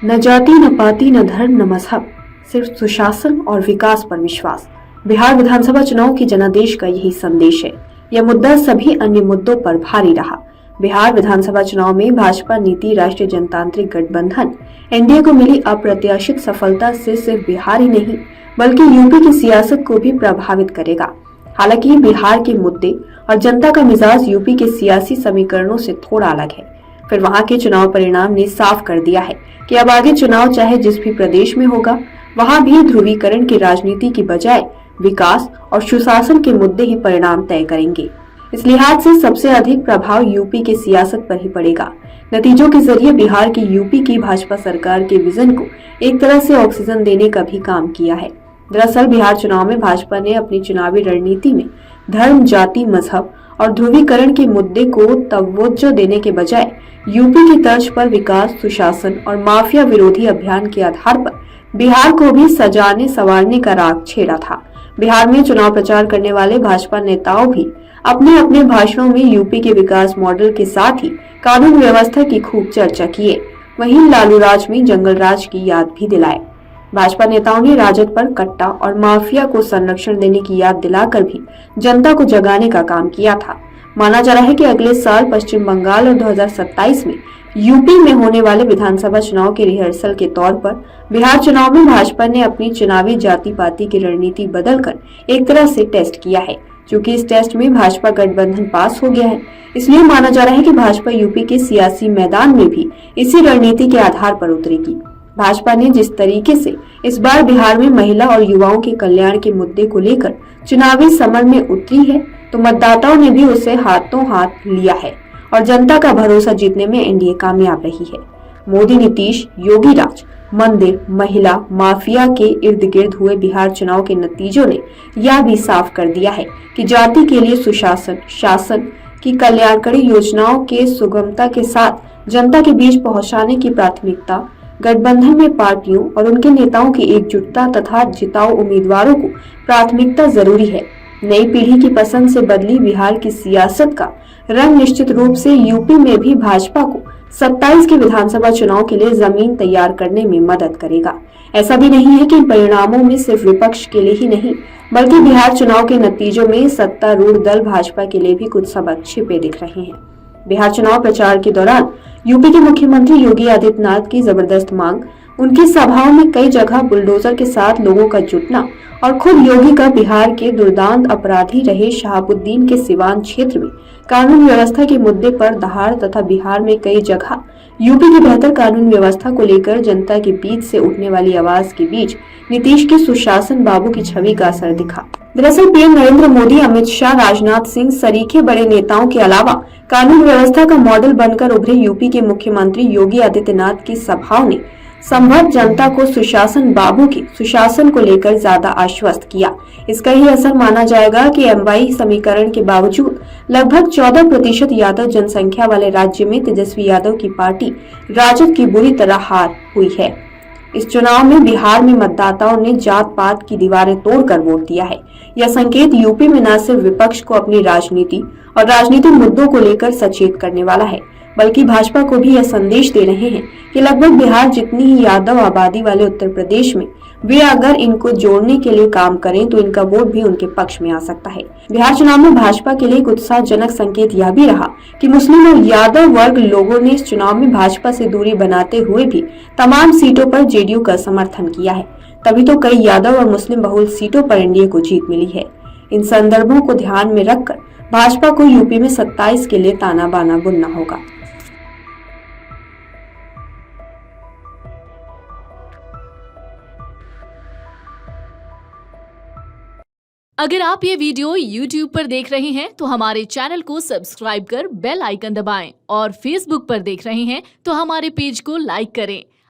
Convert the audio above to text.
न जाति न पाति न धर्म न मजहब, सिर्फ सुशासन और विकास पर विश्वास। बिहार विधानसभा चुनाव की जनादेश का यही संदेश है। यह मुद्दा सभी अन्य मुद्दों पर भारी रहा। बिहार विधानसभा चुनाव में भाजपा नीति राष्ट्रीय जनतांत्रिक गठबंधन एनडीए को मिली अप्रत्याशित सफलता से सिर्फ बिहार ही नहीं बल्कि यूपी की सियासत को भी प्रभावित करेगा। हालांकि बिहार के मुद्दे और जनता का मिजाज यूपी के सियासी समीकरणों से थोड़ा अलग है। फिर वहां के चुनाव परिणाम ने साफ कर दिया है कि अब आगे चुनाव चाहे जिस भी प्रदेश में होगा, वहां भी ध्रुवीकरण की राजनीति की बजाय विकास और सुशासन के मुद्दे ही परिणाम तय करेंगे। इस लिहाज से सबसे अधिक प्रभाव यूपी के सियासत पर ही पड़ेगा। नतीजों के जरिए बिहार की यूपी की भाजपा सरकार के विजन को एक तरह से ऑक्सीजन देने का भी काम किया है। दरअसल बिहार चुनाव में भाजपा ने अपनी चुनावी रणनीति में धर्म, जाति, मजहब और ध्रुवीकरण के मुद्दे को तवज्जो देने के बजाय यूपी की तर्ज पर विकास, सुशासन और माफिया विरोधी अभियान के आधार पर बिहार को भी सजाने संवारने का राग छेड़ा था। बिहार में चुनाव प्रचार करने वाले भाजपा नेताओं भी अपने अपने भाषणों में यूपी के विकास मॉडल के साथ ही कानून व्यवस्था की खूब चर्चा किए। वहीं लालू राज में जंगल राज की याद भी दिलाए। भाजपा नेताओं ने राजद पर कट्टा और माफिया को संरक्षण देने की याद दिलाकर भी जनता को जगाने का काम किया था। माना जा रहा है कि अगले साल पश्चिम बंगाल और 2027 में यूपी में होने वाले विधानसभा चुनाव के रिहर्सल के तौर पर बिहार चुनाव में भाजपा ने अपनी चुनावी जाति पाति की रणनीति बदलकर एक तरह से टेस्ट किया है। क्योंकि इस टेस्ट में भाजपा गठबंधन पास हो गया है, इसलिए माना जा रहा है कि भाजपा यूपी के सियासी मैदान में भी इसी रणनीति के आधार पर उतरेगी। भाजपा ने जिस तरीके से इस बार बिहार में महिला और युवाओं के कल्याण के मुद्दे को लेकर चुनावी समर में उतरी है, तो मतदाताओं ने भी उसे हाथों हाथ लिया है और जनता का भरोसा जीतने में एनडीए कामयाब रही है। मोदी, नीतीश, योगी राज, मंदिर, महिला, माफिया के इर्द गिर्द हुए बिहार चुनाव के नतीजों ने यह भी साफ कर दिया है कि जाति के लिए सुशासन, शासन की कल्याणकारी योजनाओं के सुगमता के साथ जनता के बीच पहुंचाने की प्राथमिकता, गठबंधन में पार्टियों और उनके नेताओं की एकजुटता तथा जिताऊ उम्मीदवारों को प्राथमिकता जरूरी है। नई पीढ़ी की पसंद से बदली बिहार की सियासत का रंग निश्चित रूप से यूपी में भी भाजपा को 27 के विधानसभा चुनाव के लिए जमीन तैयार करने में मदद करेगा। ऐसा भी नहीं है कि इन परिणामों में सिर्फ विपक्ष के लिए ही नहीं बल्कि बिहार चुनाव के नतीजों में सत्तारूढ़ दल भाजपा के लिए भी कुछ सबक छिपे दिख रहे हैं। बिहार चुनाव प्रचार के दौरान यूपी के मुख्यमंत्री योगी आदित्यनाथ की जबरदस्त मांग, उनकी सभाओं में कई जगह बुलडोजर के साथ लोगों का जुटना और खुद योगी का बिहार के दुर्दांत अपराधी रहे शहाबुद्दीन के सिवान क्षेत्र में कानून व्यवस्था के मुद्दे पर दहाड़ तथा बिहार में कई जगह यूपी की बेहतर कानून व्यवस्था को लेकर जनता के बीच से उठने वाली आवाज के बीच नीतीश के सुशासन बाबू की छवि का असर दिखा। दरअसल पीएम नरेंद्र मोदी, अमित शाह, राजनाथ सिंह सरीखे बड़े नेताओं के अलावा कानून व्यवस्था का मॉडल बनकर उभरे यूपी के मुख्यमंत्री योगी आदित्यनाथ की सभाओं ने संभव जनता को सुशासन बाबू के सुशासन को लेकर ज्यादा आश्वस्त किया। इसका ही असर माना जाएगा कि एमवाई समीकरण के बावजूद लगभग 14% यादव जनसंख्या वाले राज्य में तेजस्वी यादव की पार्टी राजद की बुरी तरह हार हुई है। इस चुनाव में बिहार में मतदाताओं ने जात पात की दीवारें तोड़कर वोट दिया है। यह संकेत यूपी में न सिर्फ विपक्ष को अपनी राजनीति और राजनीतिक मुद्दों को लेकर सचेत करने वाला है बल्कि भाजपा को भी यह संदेश दे रहे हैं कि लगभग बिहार जितनी ही यादव आबादी वाले उत्तर प्रदेश में वे अगर इनको जोड़ने के लिए काम करें तो इनका वोट भी उनके पक्ष में आ सकता है। बिहार चुनाव में भाजपा के लिए एक उत्साहजनक संकेत यह भी रहा कि मुस्लिम और यादव वर्ग लोगों ने इस चुनाव में भाजपा से दूरी बनाते हुए भी तमाम सीटों पर जेडीयू का समर्थन किया है। तभी तो कई यादव और मुस्लिम बहुल सीटों पर एनडीए को जीत मिली है। इन संदर्भों को ध्यान में रखकर भाजपा को यूपी में 27 के लिए ताना बाना बुनना होगा। अगर आप ये वीडियो YouTube पर देख रहे हैं तो हमारे चैनल को सब्सक्राइब कर बेल आइकन दबाएं और Facebook पर देख रहे हैं तो हमारे पेज को लाइक करें।